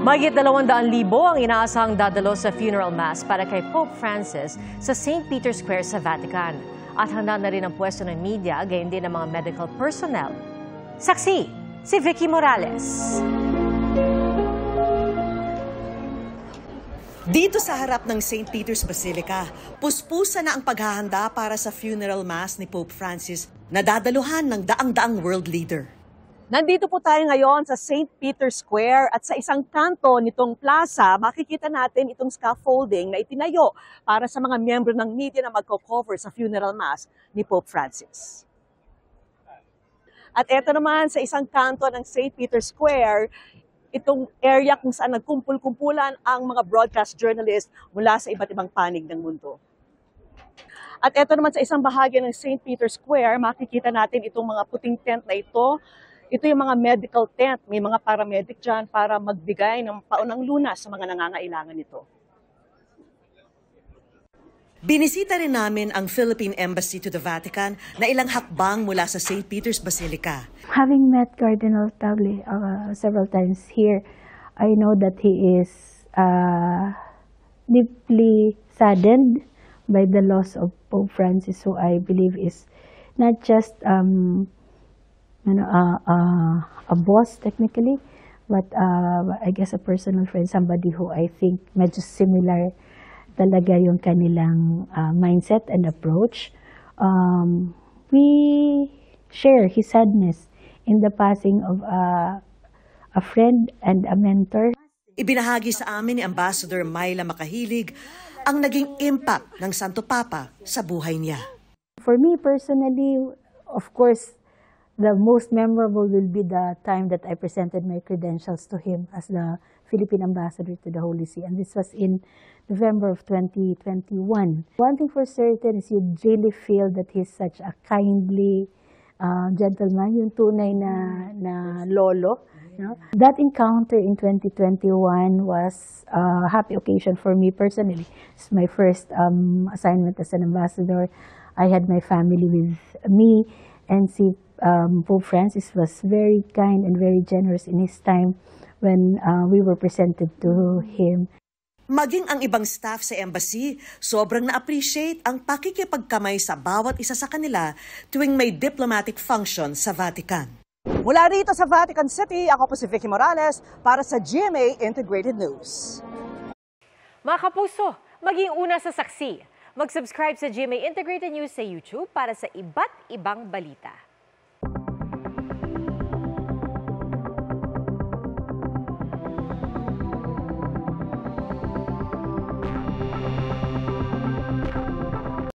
Mahigit 200,000 ang inaasahang dadalo sa funeral mass para kay Pope Francis sa St. Peter's Square sa Vatican. At handa na rin ang pwesto ng media, gayon din ng mga medical personnel. Saksi, si Vicky Morales. Dito sa harap ng St. Peter's Basilica, puspusan na ang paghahanda para sa funeral mass ni Pope Francis na dadaluhan ng daang-daang world leader. Nandito po tayo ngayon sa St. Peter's Square at sa isang kanto nitong plaza, makikita natin itong scaffolding na itinayo para sa mga miyembro ng media na magko-cover sa funeral mass ni Pope Francis. At eto naman sa isang kanto ng St. Peter's Square, itong area kung saan nagkumpul-kumpulan ang mga broadcast journalists mula sa iba't ibang panig ng mundo. At eto naman sa isang bahagi ng St. Peter's Square, makikita natin itong mga puting tent na ito. Ito yung mga medical tent. May mga paramedic dyan para magbigay ng paunang lunas sa mga nangangailangan nito. Binisita rin namin ang Philippine Embassy to the Vatican na ilang hakbang mula sa St. Peter's Basilica. Having met Cardinal Tagle several times here, I know that he is deeply saddened by the loss of Pope Francis, who I believe is not just a boss technically, but I guess a personal friend, somebody who I think medyo similar talaga yung kanilang mindset and approach. We share his sadness in the passing of a friend and a mentor. Ibinahagi sa amin ni Ambassador Myla Makahilig ang naging impact ng Santo Papa sa buhay niya. For me personally, of course, the most memorable will be the time that I presented my credentials to him as the Philippine Ambassador to the Holy See. And this was in November of 2021. One thing for certain is you really feel that he's such a kindly gentleman, yung tunay na lolo. You know? That encounter in 2021 was a happy occasion for me personally. It's my first assignment as an ambassador. I had my family with me, and si Pope Francis was very kind and very generous in his time when we were presented to him. Maging ang ibang staff sa embassy, sobrang na-appreciate ang pakikipagkamay sa bawat isa sa kanila tuwing may diplomatic function sa Vatican. Mula rito sa Vatican City, ako po si Vicky Morales para sa GMA Integrated News. Mga kapuso, maging una sa saksi. Mag-subscribe sa GMA Integrated News sa YouTube para sa iba't ibang balita.